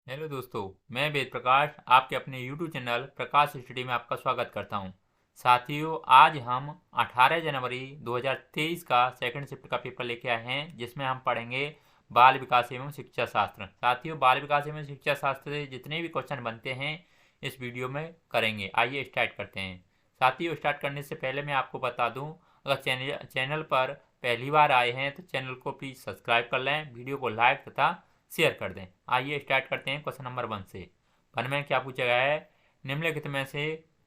Hello दोस्तों, मैं वेद प्रकाश आपके अपने YouTube चैनल प्रकाश स्टडी में आपका स्वागत करता हूं। साथियों, आज हम 18 जनवरी 2023 का सेकंड शिफ्ट का पेपर लेके आए हैं, जिसमें हम पढ़ेंगे बाल विकास एवं शिक्षा शास्त्र। साथियों, बाल विकास एवं शिक्षा शास्त्र से जितने भी क्वेश्चन बनते हैं इस वीडियो में करेंगे। आइए स्टार्ट करते हैं। साथियों, स्टार्ट करने से पहले मैं आपको बता दूँ, अगर चैनल पर पहली बार आए हैं तो चैनल को प्लीज़ सब्सक्राइब कर लें, वीडियो को लाइक तथा शेयर कर दें। आइए स्टार्ट करते हैं क्वेश्चन नंबर 1 से। 1 में क्या पूछा गया है? निम्नलिखित में से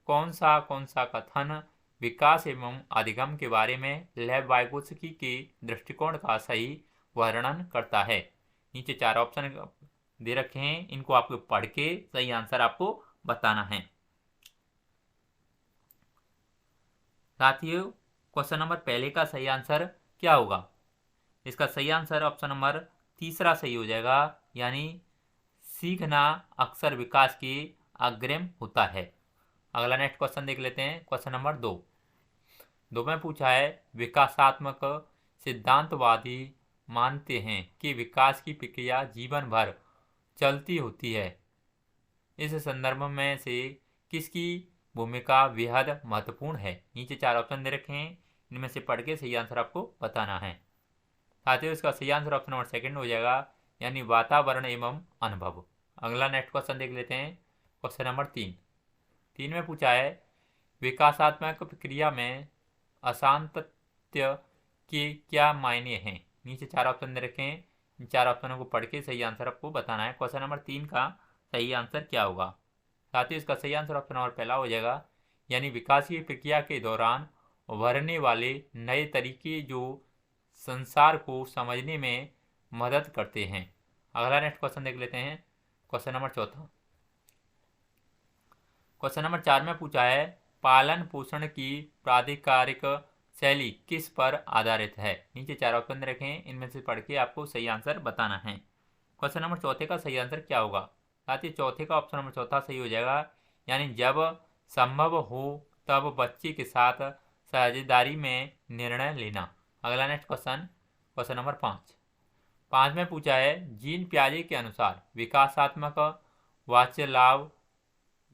कौन सा कथन विकास एवं अधिगम के बारे में लेव वाइगोत्स्की के दृष्टिकोण का सही वर्णन करता है। नीचे 4 ऑप्शन दे रखे हैं, इनको आपको पढ़ के सही आंसर आपको बताना है। साथियों, क्वेश्चन नंबर पहले का सही आंसर क्या होगा? इसका सही आंसर ऑप्शन नंबर तीसरा सही हो जाएगा, यानी सीखना अक्सर विकास की अग्रिम होता है। अगला नेक्स्ट क्वेश्चन देख लेते हैं। क्वेश्चन नंबर 2 में पूछा है, विकासात्मक सिद्धांतवादी मानते हैं कि विकास की प्रक्रिया जीवन भर चलती होती है। इस संदर्भ में से किसकी भूमिका बेहद महत्वपूर्ण है? नीचे 4 ऑप्शन दे रखे हैं, इनमें से पढ़ के सही आंसर आपको बताना है। साथियों, इसका सही आंसर ऑप्शन नंबर सेकंड हो जाएगा, यानी वातावरण एवं अनुभव। अगला नेक्स्ट क्वेश्चन देख लेते हैं। क्वेश्चन नंबर 3 में पूछा है, विकासात्मक प्रक्रिया में असांतत्य के क्या मायने हैं? नीचे 4 ऑप्शन दे रखे हैं, इन 4 ऑप्शनों को पढ़ के सही आंसर आपको बताना है। क्वेश्चन नंबर 3 का सही आंसर क्या होगा? साथियों, इसका सही आंसर ऑप्शन नंबर पहला हो जाएगा, यानी विकासीय प्रक्रिया के दौरान उभरने वाले नए तरीके जो संसार को समझने में मदद करते हैं। अगला नेक्स्ट क्वेश्चन देख लेते हैं। Question number 4। क्वेश्चन नंबर 4 में पूछा है, पालन पोषण की प्राधिकारिक शैली किस पर आधारित है? नीचे 4 ऑप्शन रखें, इनमें से पढ़ के आपको सही आंसर बताना है। क्वेश्चन नंबर 4 का सही आंसर क्या होगा? साथ ही चौथे का ऑप्शन नंबर 4 सही हो जाएगा, यानी जब संभव हो तब बच्चे के साथ साझेदारी में निर्णय लेना। अगला नेक्स्ट क्वेश्चन, क्वेश्चन नंबर 5 में पूछा है, जीन पियाजे के अनुसार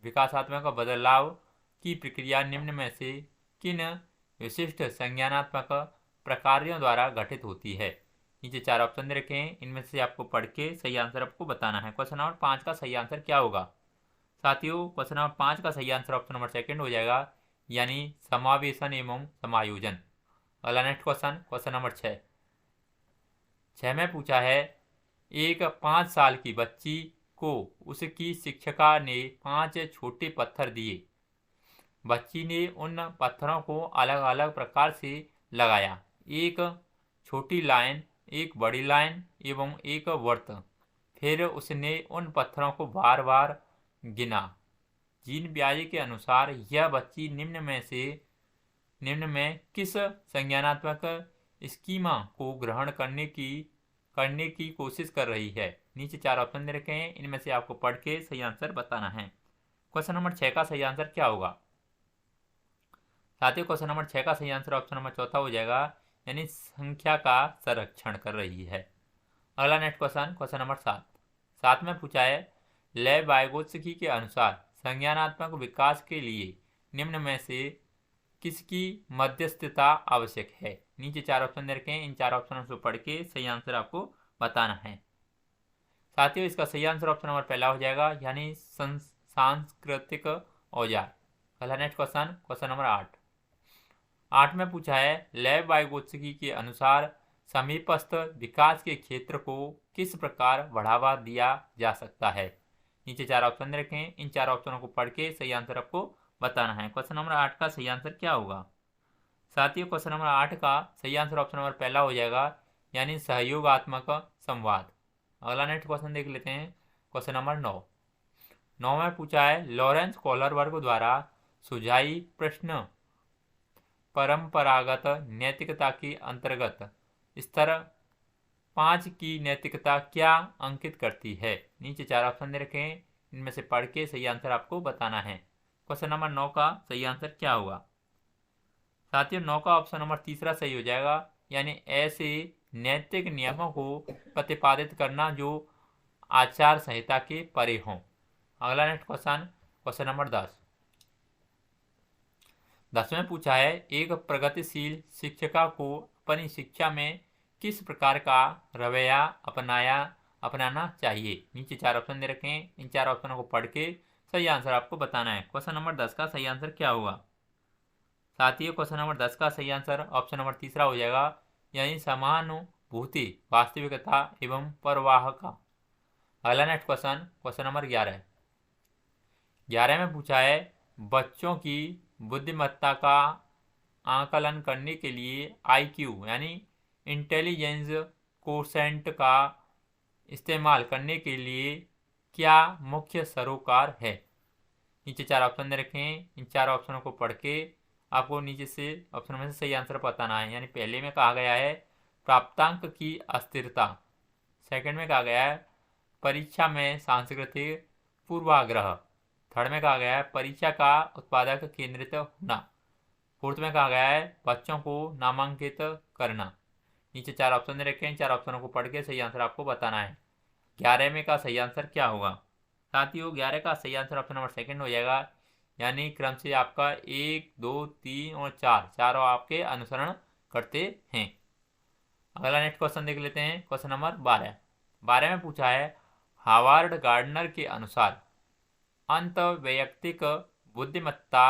विकासात्मक बदलाव की प्रक्रिया निम्न में से किन विशिष्ट संज्ञानात्मक प्रकारों द्वारा घटित होती है? नीचे 4 ऑप्शन दे रखे हैं, इनमें से आपको पढ़ के सही आंसर आपको बताना है। क्वेश्चन नंबर 5 का सही आंसर क्या होगा? साथियों, क्वेश्चन नंबर 5 का सही आंसर ऑप्शन नंबर सेकंड हो जाएगा, यानी समावेशन एवं समायोजन। अगला नेक्स्ट क्वेश्चन, क्वेश्चन नंबर 6 में पूछा है, एक 5 साल की बच्ची को उसकी शिक्षिका ने 5 छोटे पत्थर दिए। बच्ची ने उन पत्थरों को अलग अलग प्रकार से लगाया, एक छोटी लाइन, एक बड़ी लाइन एवं एक वृत्त। फिर उसने उन पत्थरों को बार बार गिना। जीन पियाजे के अनुसार यह बच्ची निम्न में किस संज्ञानात्मक स्कीमा को ग्रहण करने की कोशिश कर रही है? नीचे 4 ऑप्शन दे रखे हैं, इनमें से आपको पढ़ के सही आंसर बताना है। क्वेश्चन नंबर 6 का सही आंसर क्या होगा? साथियों, क्वेश्चन नंबर 6 का सही आंसर ऑप्शन नंबर 4 हो जाएगा, यानी संख्या का संरक्षण कर रही है। अगला नेक्स्ट क्वेश्चन, क्वेश्चन नंबर 7 में पूछा है, लेव वाइगोत्स्की के अनुसार संज्ञानात्मक विकास के लिए निम्न में से किसकी मध्यस्थता आवश्यक है? नीचे 4 ऑप्शन दे रखे हैं, इन 4 ऑप्शनों से पढ़ के सही आंसर आपको बताना है। साथियों, इसका सही आंसर ऑप्शन नंबर पहला हो जाएगा, यानी सांस्कृतिक औजार। अगला नेक्स्ट क्वेश्चन, क्वेश्चन नंबर 8 में पूछा है, लेव वाइगोत्स्की के अनुसार समीपस्थ विकास के क्षेत्र को किस प्रकार बढ़ावा दिया जा सकता है? नीचे 4 ऑप्शन रखें, इन 4 ऑप्शनों को पढ़ के सही आंसर आपको बताना है। क्वेश्चन नंबर 8 का सही आंसर क्या होगा? साथियों, क्वेश्चन नंबर 8 का सही आंसर ऑप्शन नंबर पहला हो जाएगा, यानी सहयोगात्मक संवाद। अगला नेक्स्ट क्वेश्चन देख लेते हैं। क्वेश्चन नंबर 9 में पूछा है, लॉरेंस कोहलरबर्ग द्वारा सुझाई प्रश्न परंपरागत नैतिकता के अंतर्गत स्तर 5 की नैतिकता क्या अंकित करती है? नीचे 4 ऑप्शन दे रखे हैं, इनमें से पढ़ के सही आंसर आपको बताना है। क्वेश्चन नंबर 9 का सही आंसर क्या होगा? साथियों, 9 का ऑप्शन नंबर तीसरा सही हो जाएगा, यानी ऐसे नैतिक नियमों को प्रतिपादित करना जो आचार संहिता के परे हों। अगला नेक्स्ट क्वेश्चन नंबर 10 में पूछा है, एक प्रगतिशील शिक्षिका को अपनी शिक्षा में किस प्रकार का रवैया अपनाना चाहिए। नीचे 4 ऑप्शन दे रखे हैं, इन 4 ऑप्शनों को पढ़ के सही आंसर आपको बताना है। क्वेश्चन नंबर 10 का सही आंसर क्या होगा? साथियों, क्वेश्चन नंबर 10 का सही आंसर ऑप्शन नंबर 3 हो जाएगा, यानी समानुभूति, वास्तविकता एवं परवाह का। अगला नेक्स्ट क्वेश्चन नंबर 11 में पूछा है, बच्चों की बुद्धिमत्ता का आकलन करने के लिए IQ यानी इंटेलिजेंस कोशेंट का इस्तेमाल करने के लिए क्या मुख्य सरोकार है। नीचे 4 ऑप्शन दे रखे हैं, इन 4 ऑप्शनों को पढ़ के आपको नीचे से ऑप्शन में से सही आंसर बताना है। यानी पहले में कहा गया है प्राप्तांक की अस्थिरता, सेकंड में कहा गया है परीक्षा में सांस्कृतिक पूर्वाग्रह, थर्ड में कहा गया है परीक्षा का उत्पादक केंद्रित होना, फोर्थ में कहा गया है बच्चों को नामांकित करना। नीचे 4 ऑप्शन दे रखे हैं, 4 ऑप्शनों को पढ़ के सही आंसर आपको बताना है। 11 में का सही आंसर क्या होगा? साथियों, 11 का सही आंसर ऑप्शन नंबर सेकंड हो जाएगा, यानी क्रम से आपका 1, 2, 3 और 4 चारों आपके अनुसरण करते हैं। अगला नेक्स्ट क्वेश्चन देख लेते हैं, क्वेश्चन नंबर 12 में पूछा है, हार्वर्ड गार्डनर के अनुसार अंत वैयक्तिक बुद्धिमत्ता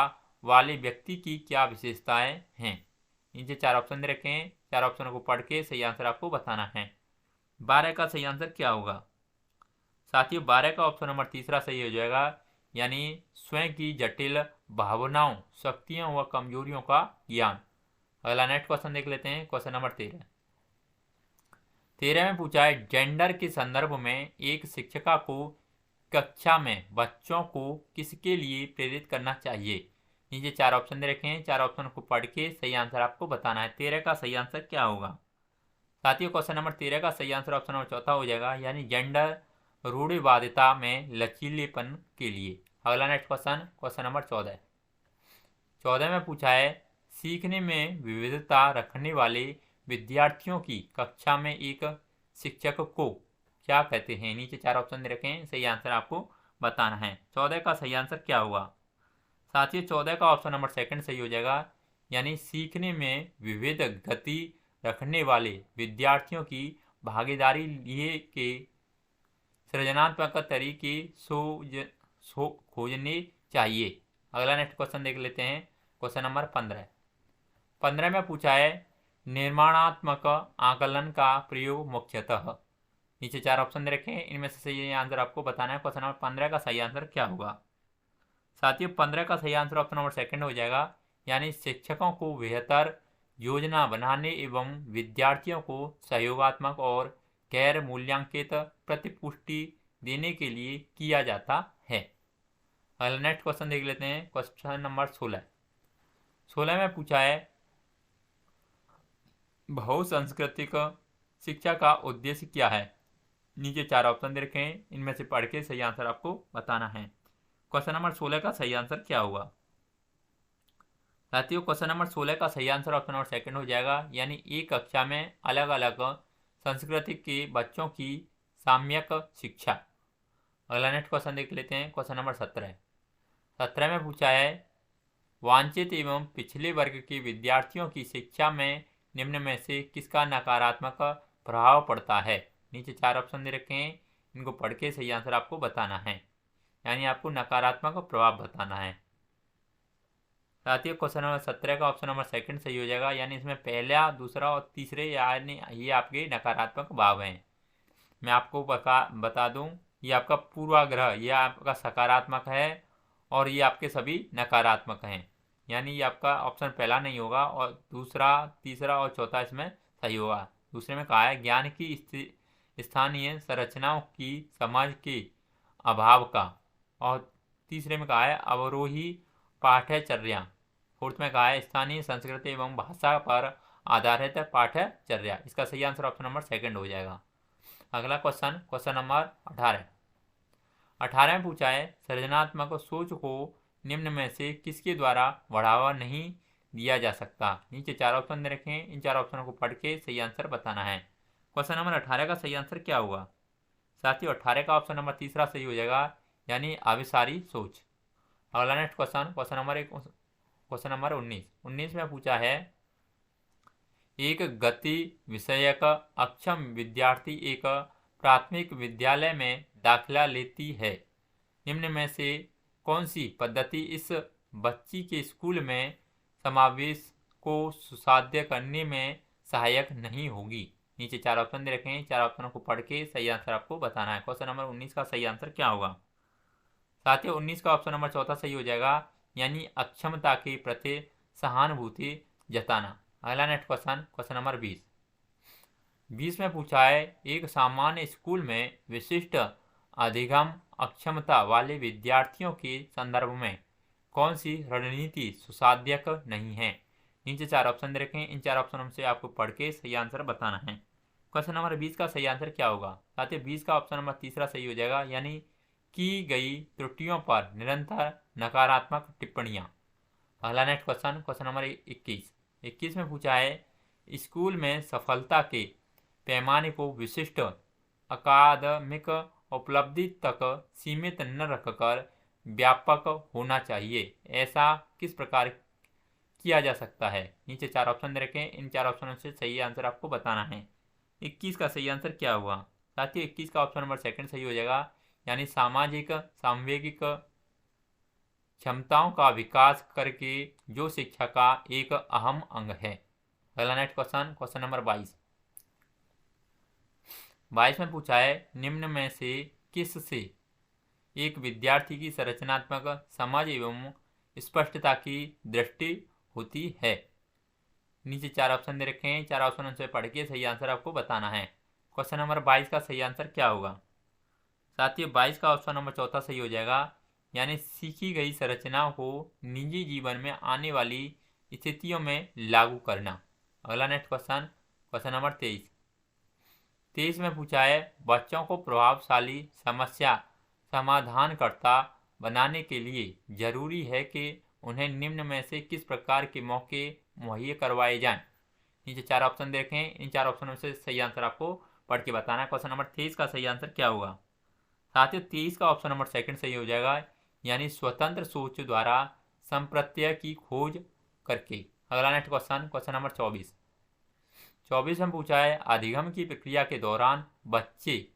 वाले व्यक्ति की क्या विशेषताएं हैं। नीचे 4 ऑप्शन दे रखे हैं, 4 ऑप्शनों को पढ़ के सही आंसर आपको बताना है। 12 का सही आंसर क्या होगा? साथियों, 12 का ऑप्शन नंबर 3 सही हो जाएगा, यानी स्वयं की जटिल भावनाओं, शक्तियों व कमजोरियों का ज्ञान। अगला नेक्स्ट क्वेश्चन देख लेते हैं, क्वेश्चन नंबर 13 में पूछा है, जेंडर के संदर्भ में एक शिक्षिका को कक्षा में बच्चों को किसके लिए प्रेरित करना चाहिए। नीचे 4 ऑप्शन दे रखे हैं, 4 ऑप्शन को पढ़ के सही आंसर आपको बताना है। 13 का सही आंसर क्या होगा? साथियों, क्वेश्चन नंबर 13 का सही आंसर ऑप्शन नंबर 4 हो जाएगा, यानी जेंडर रूढ़िवादिता में लचीलेपन के लिए। अगला नेक्स्ट क्वेश्चन नंबर 14 में पूछा है, सीखने में विविधता रखने वाले विद्यार्थियों की कक्षा में एक शिक्षक को क्या कहते हैं। नीचे 4 ऑप्शन दे रखे हैं, सही आंसर आपको बताना है। 14 का सही आंसर क्या होगा? साथियों, 14 का ऑप्शन नंबर सेकंड सही हो जाएगा, यानी सीखने में विविध गति रखने वाले विद्यार्थियों की भागीदारी लिए के सृजनात्मक तरीके खोजने चाहिए। अगला नेक्स्ट क्वेश्चन देख लेते हैं, क्वेश्चन नंबर 15 में पूछा है, निर्माणात्मक आकलन का प्रयोग मुख्यतः। नीचे 4 ऑप्शन दे रखे हैं, इनमें से सही आंसर आपको बताना है। क्वेश्चन नंबर 15 का सही आंसर क्या होगा? साथियों, 15 का सही आंसर ऑप्शन नंबर सेकंड हो जाएगा, यानी शिक्षकों को बेहतर योजना बनाने एवं विद्यार्थियों को सहयोगात्मक और गैर मूल्यांकित प्रतिपुष्टि देने के लिए किया जाता है। अगला नेक्स्ट क्वेश्चन देख लेते हैं, क्वेश्चन नंबर 16 में पूछा है, बहुसांस्कृतिक शिक्षा का उद्देश्य क्या है। नीचे 4 ऑप्शन दे रखे हैं, इनमें से पढ़ के सही आंसर आपको बताना है। क्वेश्चन नंबर 16 का सही आंसर क्या होगा? साथियों, क्वेश्चन नंबर 16 का सही आंसर ऑप्शन नंबर सेकंड हो जाएगा, यानी एक कक्षा में अलग अलग संस्कृति के बच्चों की साम्यक शिक्षा। अगला नेक्स्ट क्वेश्चन देख लेते हैं, क्वेश्चन नंबर 17 में पूछा है, वांछित एवं पिछले वर्ग के विद्यार्थियों की शिक्षा में निम्न में से किसका नकारात्मक प्रभाव पड़ता है। नीचे 4 ऑप्शन दे रखे हैं, इनको पढ़ के सही आंसर आपको बताना है, यानी आपको नकारात्मक प्रभाव बताना है। साथियों, क्वेश्चन नंबर 17 का ऑप्शन नंबर सेकंड सही हो जाएगा, यानी इसमें पहला, दूसरा और तीसरे यानी ये आपके नकारात्मक भाव हैं। मैं आपको बता दूं, ये आपका पूर्वाग्रह, ये आपका सकारात्मक है और ये आपके सभी नकारात्मक हैं, यानी ये आपका ऑप्शन पहला नहीं होगा और दूसरा, तीसरा और चौथा इसमें सही होगा। दूसरे में कहा है, ज्ञान की स्थानीय संरचनाओं की समझ के अभाव का, और तीसरे में कहा है अवरोही पाठ्यचर्या। फोर्थ में कहा है स्थानीय संस्कृति एवं भाषा पर आधारित पाठ्यचर्या। इसका सही आंसर ऑप्शन नंबर सेकंड हो जाएगा। अगला क्वेश्चन नंबर 18 में पूछा है, सृजनात्मक सोच को निम्न में से किसके द्वारा बढ़ावा नहीं दिया जा सकता। नीचे 4 ऑप्शन दे रखे हैं, इन 4 ऑप्शनों को पढ़ के सही आंसर बताना है। क्वेश्चन नंबर 18 का सही आंसर क्या होगा? साथियों 18 का ऑप्शन नंबर तीसरा सही हो जाएगा, यानी अभिसारी सोच। अगला नेक्स्ट क्वेश्चन नंबर 19 में पूछा है, एक गति विषयक अक्षम विद्यार्थी एक प्राथमिक विद्यालय में दाखिला लेती है। निम्न में से कौन सी पद्धति इस बच्ची के स्कूल में समावेश को सुसाध्य करने में सहायक नहीं होगी? नीचे 4 ऑप्शन दे रखे हैं, 4 ऑप्शनों को पढ़ के सही आंसर आपको बताना है। क्वेश्चन नंबर 19 का सही आंसर क्या होगा? साथियों 19 का ऑप्शन नंबर चौथा सही हो जाएगा, यानी अक्षमता के प्रति सहानुभूति जताना। अगला नेक्स्ट क्वेश्चन नंबर 20 में पूछा है, एक सामान्य स्कूल में विशिष्ट अधिगम अक्षमता वाले विद्यार्थियों के संदर्भ में कौन सी रणनीति सुसाध्यक नहीं है? नीचे 4 ऑप्शन दे रखे हैं, इन 4 ऑप्शनों से आपको पढ़ के सही आंसर बताना है। क्वेश्चन नंबर 20 का सही आंसर क्या होगा? साथियों 20 का ऑप्शन नंबर तीसरा सही हो जाएगा, यानी की गई त्रुटियों पर निरंतर नकारात्मक टिप्पणियां। अगला नेक्स्ट क्वेश्चन नंबर 21 में पूछा है, स्कूल में सफलता के पैमाने को विशिष्ट अकादमिक उपलब्धि तक सीमित न रखकर व्यापक होना चाहिए, ऐसा किस प्रकार किया जा सकता है? नीचे 4 ऑप्शन दे रखें, इन 4 ऑप्शनों से सही आंसर आपको बताना है। 21 का सही आंसर क्या हुआ? साथियों 21 का ऑप्शन नंबर सेकंड सही हो जाएगा, यानी सामाजिक सांवेगिक क्षमताओं का विकास करके जो शिक्षा का एक अहम अंग है। अगला नेक्स्ट क्वेश्चन नंबर 22 में पूछा है, निम्न में से किस से एक विद्यार्थी की संरचनात्मक समझ एवं स्पष्टता की दृष्टि होती है? नीचे 4 ऑप्शन दे रखे हैं, 4 ऑप्शन से पढ़ के सही आंसर आपको बताना है। क्वेश्चन नंबर 22 का सही आंसर क्या होगा? साथियों 22 का ऑप्शन नंबर चौथा सही हो जाएगा, यानी सीखी गई संरचनाओं को निजी जीवन में आने वाली स्थितियों में लागू करना। अगला नेक्स्ट क्वेश्चन नंबर 23 में पूछा है, बच्चों को प्रभावशाली समस्या समाधानकर्ता बनाने के लिए जरूरी है कि उन्हें निम्न में से किस प्रकार के मौके मुहैया करवाए जाएं? नीचे 4 ऑप्शन दे रखे हैं, इन 4 ऑप्शनों से सही आंसर आपको पढ़ के बताना है। क्वेश्चन नंबर 23 का सही आंसर क्या होगा? साथियों 23 का ऑप्शन नंबर सेकंड सही हो जाएगा, यानी स्वतंत्र सोच द्वारा संप्रत्यय की खोज करके। अगला नेक्स्ट क्वेश्चन नंबर 24 में पूछा है, अधिगम की प्रक्रिया के दौरान बच्चे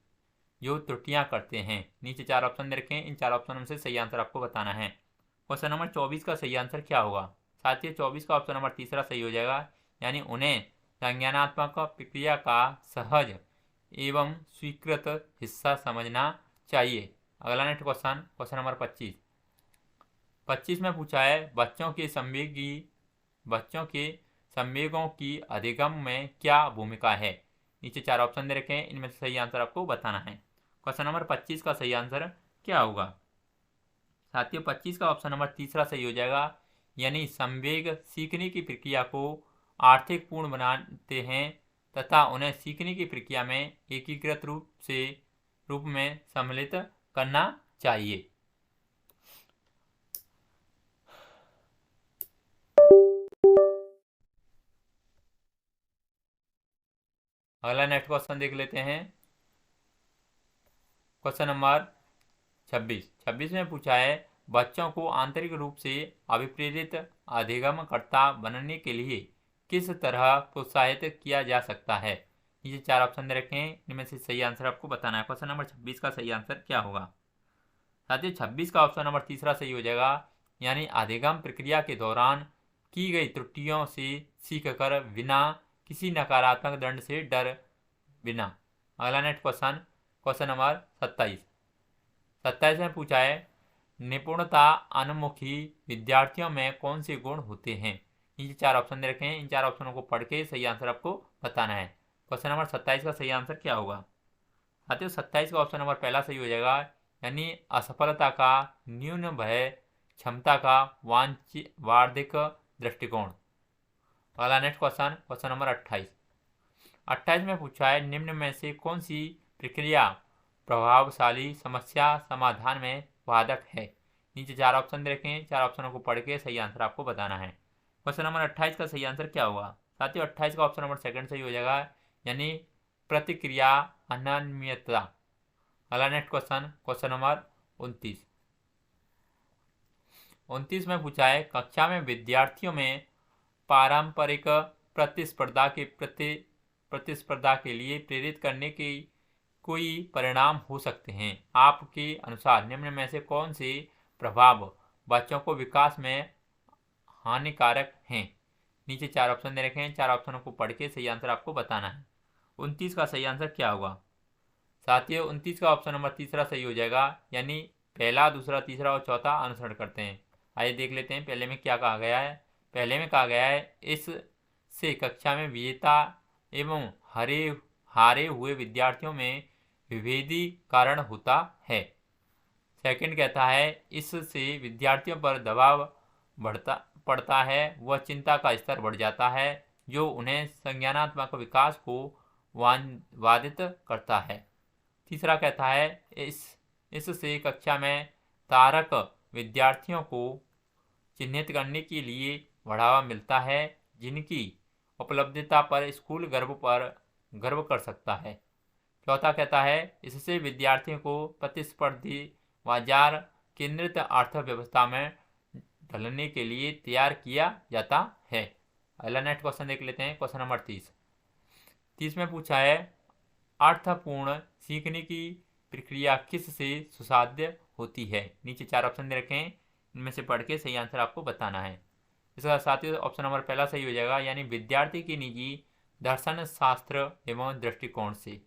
जो त्रुटियां करते हैं। नीचे 4 ऑप्शन दे रखें, इन 4 ऑप्शनों से सही आंसर आपको बताना है। क्वेश्चन नंबर 24 का सही आंसर क्या होगा? साथियों 24 का ऑप्शन नंबर तीसरा सही हो जाएगा, यानी उन्हें संज्ञानात्मक प्रक्रिया का सहज एवं स्वीकृत हिस्सा समझना चाहिए। अगला नेक्स्ट क्वेश्चन नंबर 25 में पूछा है, बच्चों के संवेगों की अधिगम में क्या भूमिका है? नीचे 4 ऑप्शन दे रखे हैं, इनमें से सही आंसर आपको बताना है। क्वेश्चन नंबर 25 का सही आंसर क्या होगा? साथियों 25 का ऑप्शन नंबर तीसरा सही हो जाएगा, यानी संवेग सीखने की प्रक्रिया को आर्थिक पूर्ण बनाते हैं तथा उन्हें सीखने की प्रक्रिया में एकीकृत रूप में सम्मिलित करना चाहिए। अगला नेक्स्ट क्वेश्चन देख लेते हैं। क्वेश्चन नंबर 26 में पूछा है, बच्चों को आंतरिक रूप से अभिप्रेरित अधिगमकर्ता बनने के लिए किस तरह प्रोत्साहित किया जा सकता है? ये 4 ऑप्शन दे रखे हैं, इनमें से सही आंसर आपको बताना है। क्वेश्चन नंबर 26 का सही आंसर क्या होगा? साथियों 26 का ऑप्शन नंबर तीसरा सही हो जाएगा, यानी अधिगम प्रक्रिया के दौरान की गई त्रुटियों से सीखकर बिना किसी नकारात्मक दंड से डर बिना। अगला नेक्स्ट क्वेश्चन नंबर 27 में पूछा है, निपुणता अनुमुखी विद्यार्थियों में कौन से गुण होते हैं? ये 4 ऑप्शन दे रखे हैं, इन 4 ऑप्शनों को पढ़ के सही आंसर आपको बताना है। क्वेश्चन नंबर 27 का सही आंसर क्या होगा? साथियों 27 का ऑप्शन नंबर पहला सही हो जाएगा, यानी असफलता का न्यून भय क्षमता का वार्षिक दृष्टिकोण। अगला नेक्स्ट क्वेश्चन नंबर 28 में पूछा है, निम्न में से कौन सी प्रक्रिया प्रभावशाली समस्या समाधान में बाधक है? नीचे 4 ऑप्शन दे रखे हैं, 4 ऑप्शनों को पढ़ के सही आंसर आपको बताना है। क्वेश्चन नंबर 28 का सही आंसर क्या होगा? साथियों 28 का ऑप्शन नंबर सेकंड सही हो जाएगा, यानी प्रतिक्रिया अनन्यता। अगला नेक्स्ट क्वेश्चन नंबर 29 में पूछा है, कक्षा में विद्यार्थियों में पारंपरिक प्रतिस्पर्धा के लिए प्रेरित करने के कोई परिणाम हो सकते हैं। आपके अनुसार निम्न में से कौन से प्रभाव बच्चों को विकास में हानिकारक हैं? नीचे 4 ऑप्शन दे रखे हैं, 4 ऑप्शनों को पढ़ के सही आंसर आपको बताना है। 29 का सही आंसर क्या होगा साथियों? 29 का ऑप्शन नंबर तीसरा सही हो जाएगा, यानी पहला, दूसरा, तीसरा और चौथा अनुसरण करते हैं। आइए देख लेते हैं पहले में क्या कहा गया है। पहले में कहा गया है, इससे कक्षा में विजेता एवं हारे हुए विद्यार्थियों में विभेदीकरण होता है। सेकंड कहता है, इससे विद्यार्थियों पर दबाव पड़ता है, वह चिंता का स्तर बढ़ जाता है जो उन्हें संज्ञानात्मक विकास को बाधित करता है। तीसरा कहता है, इससे कक्षा में तारक विद्यार्थियों को चिन्हित करने के लिए बढ़ावा मिलता है, जिनकी उपलब्धिता पर स्कूल गर्व कर सकता है। चौथा कहता है, इससे विद्यार्थियों को प्रतिस्पर्धी बाजार केंद्रित अर्थव्यवस्था में ढलने के लिए तैयार किया जाता है। अगला नेक्स्ट क्वेश्चन देख लेते हैं, क्वेश्चन नंबर 30 में पूछा है, अर्थपूर्ण सीखने की प्रक्रिया किससे सुसाध्य होती है? नीचे 4 ऑप्शन दे रखे हैं, इनमें से पढ़ के सही आंसर आपको बताना है। इसका साथियों ऑप्शन नंबर पहला सही हो जाएगा, यानी विद्यार्थी की निजी दर्शन शास्त्र एवं दृष्टिकोण से।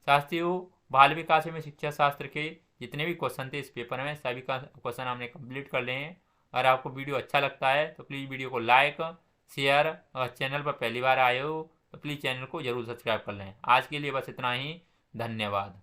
साथियों, बाल विकास में शिक्षा शास्त्र के जितने भी क्वेश्चन थे इस पेपर में, सभी का क्वेश्चन हमने कंप्लीट कर लिए हैं। अगर आपको वीडियो अच्छा लगता है तो प्लीज़ वीडियो को लाइक, शेयर, अगर चैनल पर पहली बार आए हो तो प्लीज़ चैनल को जरूर सब्सक्राइब कर लें। आज के लिए बस इतना ही, धन्यवाद।